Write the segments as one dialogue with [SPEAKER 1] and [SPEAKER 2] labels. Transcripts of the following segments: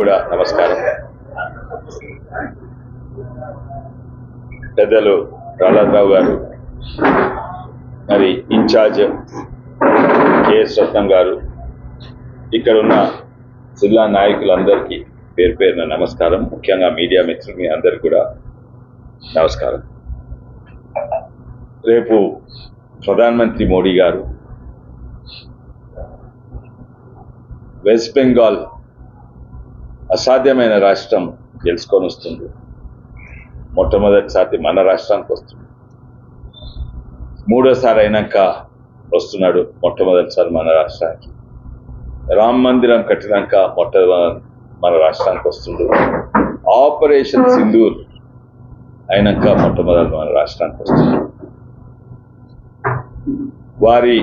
[SPEAKER 1] కూడా నమస్కారం. పెద్దలు ప్రహ్లాదరావు గారు, మరి ఇన్ఛార్జ్ కేఎస్ రత్నం గారు, ఇక్కడ ఉన్న జిల్లా నాయకులందరికీ పేరు పేరున నమస్కారం. ముఖ్యంగా మీడియా మిత్రులు అందరికీ కూడా నమస్కారం. రేపు ప్రధానమంత్రి మోడీ గారు వెస్ట్ బెంగాల్ అసాధ్యమైన రాష్ట్రం గెలుచుకొని వస్తుంది. మొట్టమొదటిసారి మన రాష్ట్రానికి వస్తుంది. మూడోసారి అయినాక వస్తున్నాడు మొట్టమొదటిసారి మన రాష్ట్రానికి. రామ మందిరం కట్టినాక మన రాష్ట్రానికి వస్తుండు. ఆపరేషన్ సింధూర్ అయినాక మొట్టమొదటి మన రాష్ట్రానికి వస్తుంది. వారి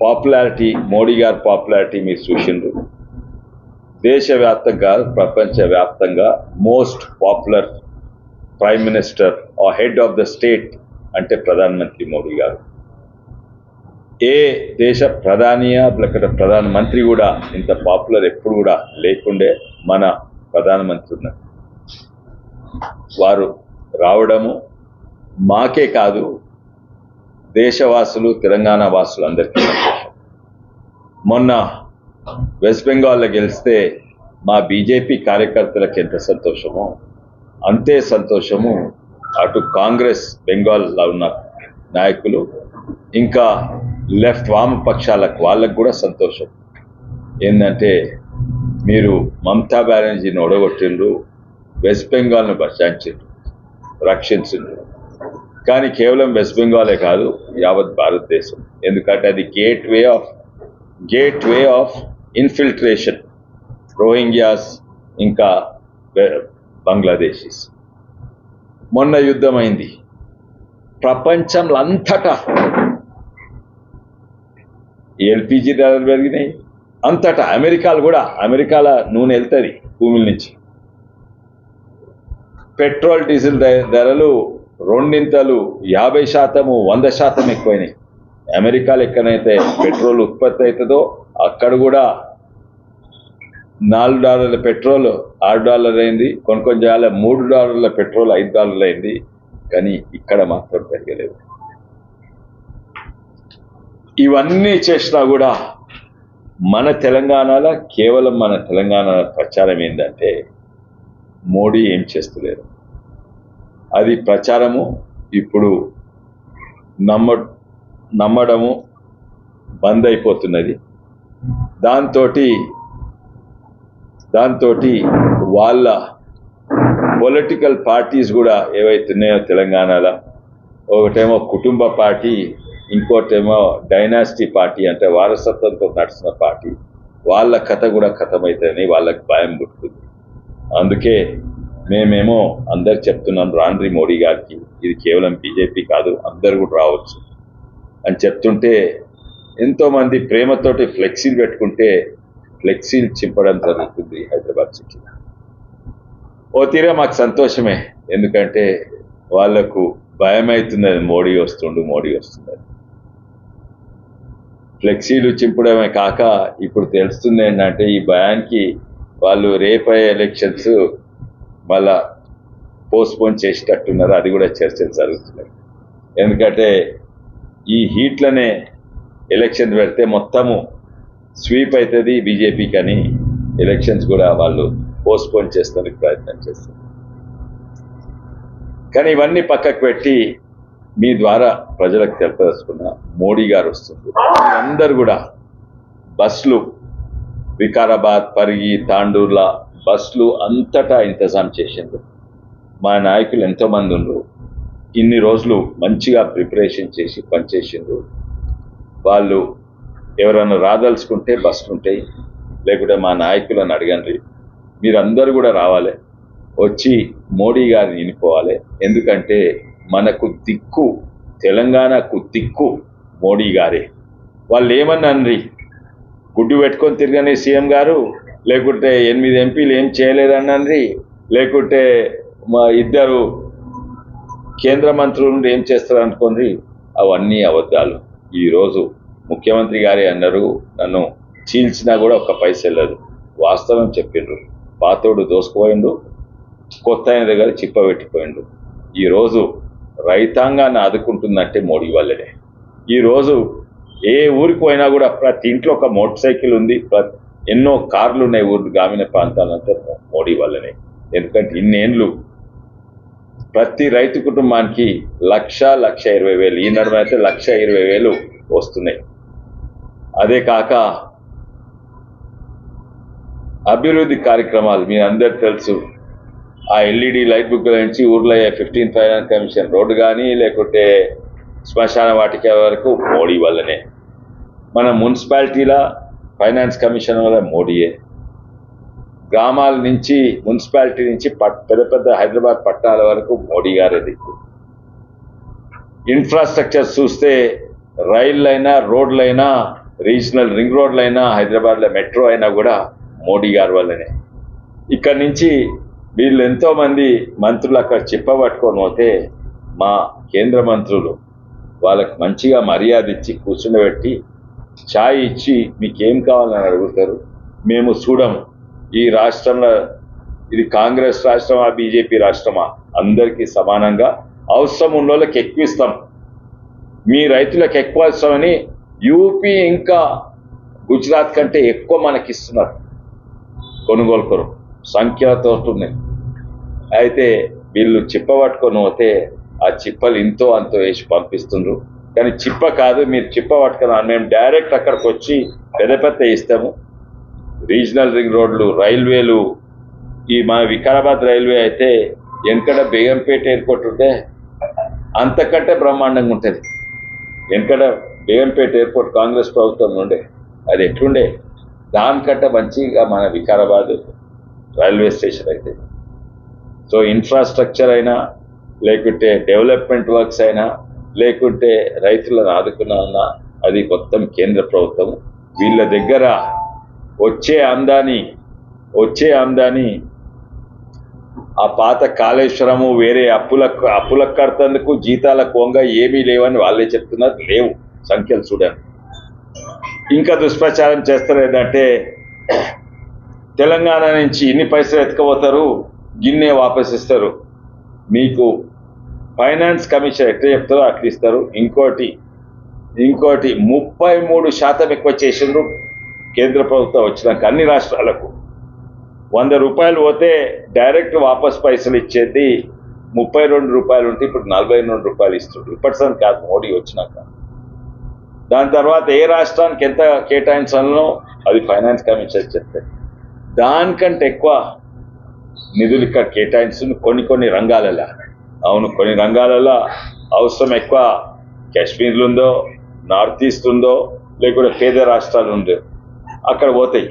[SPEAKER 1] పాపులారిటీ, మోడీ గారి పాపులారిటీ మీరు చూసిండ్రు. దేశవ్యాప్తంగా, ప్రపంచవ్యాప్తంగా మోస్ట్ పాపులర్ ప్రైమ్ మినిస్టర్ ఆ హెడ్ ఆఫ్ ద స్టేట్ అంటే ప్రధానమంత్రి మోడీ గారు. ఏ దేశ ప్రధానియా లేకపోతే ప్రధానమంత్రి కూడా ఇంత పాపులర్ ఎప్పుడు కూడా లేకుండే మన ప్రధానమంత్రి ఉన్నారు. వారు రావడము మాకే కాదు, దేశవాసులు, తెలంగాణ వాసులు అందరికీ సంతోషం. మొన్న వెస్ట్ బెంగాల్లో గెలిస్తే మా బీజేపీ కార్యకర్తలకు ఎంత సంతోషమో అంతే సంతోషము అటు కాంగ్రెస్ బెంగాల్లో ఉన్న నాయకులు, ఇంకా లెఫ్ట్ వామపక్షాలకు వాళ్ళకు కూడా సంతోషం. ఏంటంటే మీరు మమతా బెనర్జీని ఓడగొట్టిండ్రు, వెస్ట్ బెంగాల్ను రక్షించిండ్రు. కానీ కేవలం వెస్ట్ బెంగాలే కాదు, యావత్ భారతదేశం. ఎందుకంటే అది gate way of infiltration, Rohingyas ఇంకా బంగ్లాదేశీస్. మొన్న యుద్ధం అయింది ప్రపంచంలో అంతటా. ఎల్పిజి ధరలు పెరిగినాయి అంతటా. అమెరికాల నూనె వెళ్తుంది భూముల నుంచి. పెట్రోల్ డీజిల్ ధరలు రెండింతలు, 50%, 100% ఎక్కువైనాయి. అమెరికాలో ఎక్కడైతే పెట్రోల్ ఉత్పత్తి అవుతుందో అక్కడ కూడా $4 పెట్రోల్ $6 అయింది. కొన్ని జాగాల $3 పెట్రోల్ $5 అయింది. కానీ ఇక్కడ మాత్రం పెరగలేదు. ఇవన్నీ చేసినా కూడా మన తెలంగాణలో, కేవలం మన తెలంగాణ ప్రచారం ఏంటంటే మోడీ ఏం చేస్తలేరు. అది ప్రచారము ఇప్పుడు నమ్మడము బంద్ అయిపోతున్నది. దాంతో వాళ్ళ పొలిటికల్ పార్టీస్ కూడా ఏవైతున్నాయో తెలంగాణలో, ఒకటేమో కుటుంబ పార్టీ, ఇంకోటేమో డైనాసిటీ పార్టీ అంటే వారసత్వంతో నడుస్తున్న పార్టీ, వాళ్ళ కథ కూడా ఖతమైతుందని వాళ్ళకి భయం పుట్టుకుంది. అందుకే మేమేమో అందరికి చెప్తున్నాం, రాండ్రి మోడీ గారికి, ఇది కేవలం బీజేపీ కాదు, అందరు కూడా రావచ్చు అని చెప్తుంటే ఎంతోమంది ప్రేమతోటి ఫ్లెక్సీలు పెట్టుకుంటే ఫ్లెక్సీలు చింపడం జరుగుతుంది హైదరాబాద్ సిటీలో. ఓ తీరా మాకు సంతోషమే, ఎందుకంటే వాళ్లకు భయం అవుతున్నది మోడీ వస్తున్నది. ఫ్లెక్సీలు చింపడమే కాక ఇప్పుడు తెలుస్తుంది ఏంటంటే ఈ భయానికి వాళ్ళు రేపయ్యే ఎలక్షన్స్ మళ్ళా పోస్ట్పోన్ చేసేటట్టున్నారు. అది కూడా చర్చలు జరుగుతున్నాయి. ఎందుకంటే ఈ హీట్లనే ఎలక్షన్ పెడితే మొత్తము స్వీప్ అవుతుంది బీజేపీకి అని ఎలక్షన్స్ కూడా వాళ్ళు పోస్ట్పోన్ చేస్తానికి ప్రయత్నం చేస్తారు. కానీ ఇవన్నీ పక్కకు పెట్టి మీ ద్వారా ప్రజలకు తెలపదలుచుకున్న, మోడీ గారు వస్తుంది. అందరూ కూడా బస్సులు వికారాబాద్, పరిగి, తాండూర్ల బస్సులు అంతటా ఇంతజాం చేసిండ్రు. మా నాయకులు ఎంతోమంది ఉండ్రు. ఇన్ని రోజులు మంచిగా ప్రిపరేషన్ చేసి పనిచేసిండ్రు. వాళ్ళు ఎవరైనా రాదలుచుకుంటే బస్సులు ఉంటాయి, లేకుంటే మా నాయకులను అడగండి. మీరందరూ కూడా రావాలి, వచ్చి మోడీ గారిని వినిపోవాలి. ఎందుకంటే మనకు దిక్కు, తెలంగాణకు దిక్కు మోడీ గారే. వాళ్ళు ఏమన్నాండ్రి, గుడ్డు పెట్టుకొని తిరగని సీఎం గారు, లేకుంటే 8 ఎంపీలు ఏం చేయలేదన్నాండ్రి, లేకుంటే మా 2 కేంద్ర మంత్రులు నుండి ఏం చేస్తారు అనుకోండి. అవన్నీ అబద్ధాలు. ఈరోజు ముఖ్యమంత్రి గారే అన్నారు, నన్ను చీల్చినా కూడా ఒక్క పైస వెళ్ళదు. వాస్తవం చెప్పిండ్రు. పాతోడు దోసుకుపోయిండు, కొత్త ఆయన దగ్గర చిప్పబెట్టిపోయిండు. ఈరోజు రైతాంగాన్ని ఆదుకుంటుందంటే మోడీ వల్లనే. ఈరోజు ఏ ఊరికి పోయినా కూడా ప్రతి ఇంట్లో ఒక మోటార్ సైకిల్ ఉంది, ఎన్నో కార్లు ఉన్నాయి ఊరు గ్రామీణ ప్రాంతాలంటే మోడీ వల్లనే. ఎందుకంటే ఇన్నేళ్ళు ప్రతి రైతు కుటుంబానికి 1,20,000, ఈ నడుమ అయితే 1,20,000 వస్తున్నాయి. అదే కాక అభివృద్ధి కార్యక్రమాలు మీ అందరు తెలుసు. ఆ ఎల్ఈడి లైట్ బుక్ నుంచి ఊర్లో 15th ఫైనాన్స్ కమిషన్ రోడ్డు కానీ లేకుంటే శ్మశాన వాటిక వరకు మోడీ వల్లనే. మన మున్సిపాలిటీల ఫైనాన్స్ కమిషన్ వల్ల మోడీయే. గ్రామాల నుంచి మున్సిపాలిటీ నుంచి పెద్ద పెద్ద హైదరాబాద్ పట్టణాల వరకు మోడీ గారే దిక్కు. ఇన్ఫ్రాస్ట్రక్చర్ చూస్తే రైళ్ళైనా రోడ్లైనా రీజనల్ రింగ్ రోడ్లైనా హైదరాబాద్లో మెట్రో అయినా కూడా మోడీ గారి వల్లనే. ఇక్కడి నుంచి వీళ్ళు ఎంతో మంది మంత్రులు అక్కడ చెప్పబట్టుకొని పోతే మా కేంద్ర మంత్రులు వాళ్ళకి మంచిగా మర్యాద ఇచ్చి కూర్చుండబెట్టి ఛాయ్ ఇచ్చి మీకేం కావాలని అడుగుతారు. మేము చూడము, ఈ రాష్ట్రంలో ఇది కాంగ్రెస్ రాష్ట్రమా బీజేపీ రాష్ట్రమా, అందరికీ సమానంగా అవసరం ఉన్న వాళ్ళకి ఎక్కువ ఇస్తాం, మీ రైతులకు ఎక్కువ ఇస్తామని యూపీ ఇంకా గుజరాత్ కంటే ఎక్కువ మనకి ఇస్తున్నారు కొనుగోలు సంఖ్యతో ఉన్నాయి. అయితే వీళ్ళు చిప్ప పట్టుకొని పోతే ఆ చిప్పలు ఇంతో అంతో వేసి పంపిస్తుండ్రు. కానీ చిప్ప కాదు, మీరు చిప్ప పట్టుకున్నా మేము డైరెక్ట్ అక్కడికి వచ్చి పెద్ద పెద్ద ఇస్తాము. రీజనల్ రింగ్ రోడ్లు, రైల్వేలు, ఈ మన వికారాబాద్ రైల్వే అయితే వెనకడ బేగంపేట ఎయిర్పోర్ట్ ఉంటే అంతకంటే బ్రహ్మాండంగా ఉంటుంది. వెనకడ బేగంపేట ఎయిర్పోర్ట్ కాంగ్రెస్ ప్రభుత్వం ఉండే, అది ఎట్లుండే దానికంటే మంచిగా మన వికారాబాద్ రైల్వే స్టేషన్ అయితే. సో ఇన్ఫ్రాస్ట్రక్చర్ అయినా లేకుంటే డెవలప్మెంట్ వర్క్స్ అయినా లేకుంటే రైతులను ఆదుకున్నా అది మొత్తం కేంద్ర ప్రభుత్వం. వీళ్ళ దగ్గర వచ్చే ఆమ్దాని ఆ పాత కాళేశ్వరము వేరే అప్పులకు కడుతందుకు జీతాల కోంగా ఏమీ లేవని వాళ్ళే చెప్తున్నారు. లేవు, సంఖ్యలు చూడండి. ఇంకా దుష్ప్రచారం చేస్తారు ఏంటంటే తెలంగాణ నుంచి ఇన్ని పైసలు ఎత్తుకుపోతారు, గిన్నే వాపస్ ఇస్తారు. మీకు ఫైనాన్స్ కమిషన్ ఎట్లా చెప్తారో అట్లా ఇస్తారు. ఇంకోటి 33% ఎక్కువ చేసిండ్రు కేంద్ర ప్రభుత్వం వచ్చినాక అన్ని రాష్ట్రాలకు. 100 రూపాయలు పోతే డైరెక్ట్ వాపస్ పైసలు ఇచ్చేది 32 రూపాయలు ఉంటే ఇప్పుడు 42 రూపాయలు ఇస్తుంది. ఇప్పటిసరి కాదు, మోడీ వచ్చినాక. దాని తర్వాత ఏ రాష్ట్రానికి ఎంత కేటాయించాలనో అది ఫైనాన్స్ కమిషన్ చెప్తారు. దానికంటే ఎక్కువ నిధులు ఇక్కడ కేటాయించుకుని కొన్ని రంగాలలో. అవును, కొన్ని రంగాలలో అవసరం ఎక్కువ కాశ్మీర్లు ఉందో, నార్త్ ఈస్ట్ ఉందో, లేకుంటే పేద రాష్ట్రాలు ఉందో అక్కడ పోతాయి.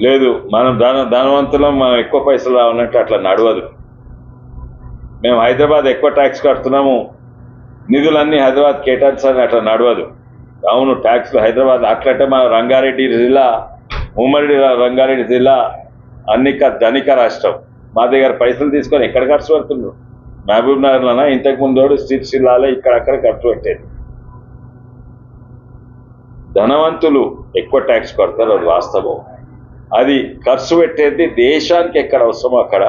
[SPEAKER 1] లేదు మనం ధనవంతులం, మనం ఎక్కువ పైసలు రావాలంటే అట్లా నడవదు. మేము హైదరాబాద్ ఎక్కువ ట్యాక్స్ కడుతున్నాము, నిధులన్నీ హైదరాబాద్ కేటాయించాలని అట్లా నడవదు. అవును, ట్యాక్స్లు హైదరాబాద్ అట్లంటే మన రంగారెడ్డి జిల్లా, ఉమ్మడి రంగారెడ్డి జిల్లా ధనిక రాష్ట్రం. మా దగ్గర పైసలు తీసుకొని ఎక్కడ ఖర్చు పెడుతున్నారు? మహబూబ్ నగర్లోనా, ఇంతకు ముందు సిరిసిల్లాలో ఇక్కడక్కడ ఖర్చు పెట్టేది. ధనవంతులు ఎక్కువ ట్యాక్స్ కడతారు, అది వాస్తవం. అది ఖర్చు పెట్టేది దేశానికి ఎక్కడ అవసరమో అక్కడ